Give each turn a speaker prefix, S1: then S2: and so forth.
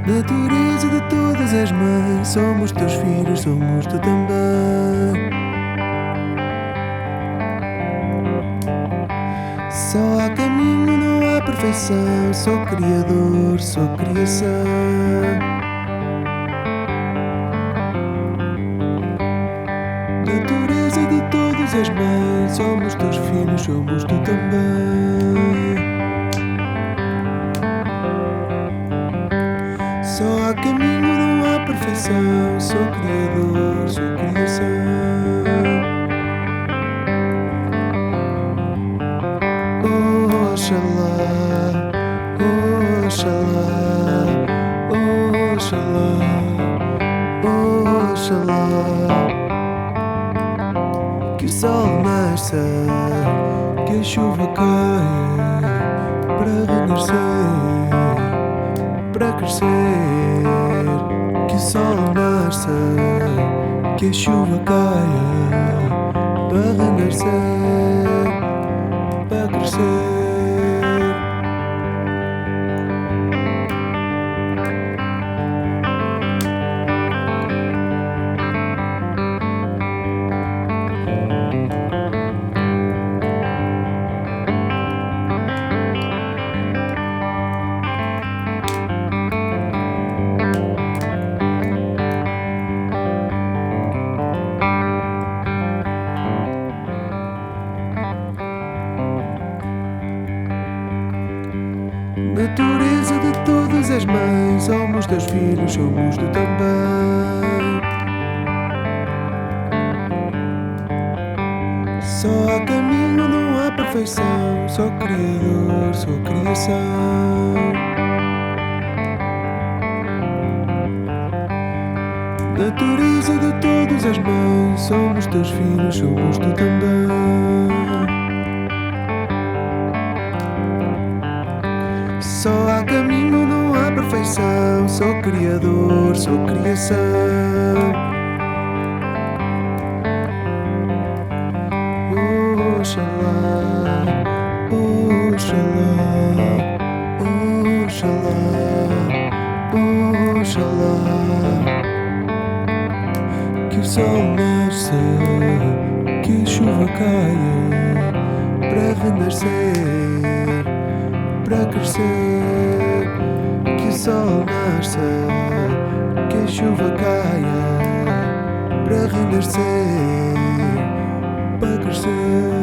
S1: Natureza de todas as mães, somos teus filhos, somos tu também. Só há caminho, não há perfeição. Sou criador, sou criação. Natureza de todas as mães, somos teus filhos, somos tu também. Só há caminho, não há perfeição. Sou criador, sou criação. Oxalá, oxalá, oxalá, oxalá. Que o sol nasça, que a chuva caia, para renascer, para crescer. Que o sol nasça, que a chuva caia, para renascer, para crescer. Natureza de todas as mães, somos teus filhos, somos tu também. Só há caminho, não há perfeição. Sou criador, sou criação. Natureza de todas as mães, somos teus filhos, somos tu também. Só há caminho, não há perfeição. Sou criador, sou criação. Oxalá, oxalá, oxalá, oxalá. Que o sol nasça, que a chuva caia, para renascer, para crescer. Que o sol nasça, que a chuva caia, para renascer, para crescer.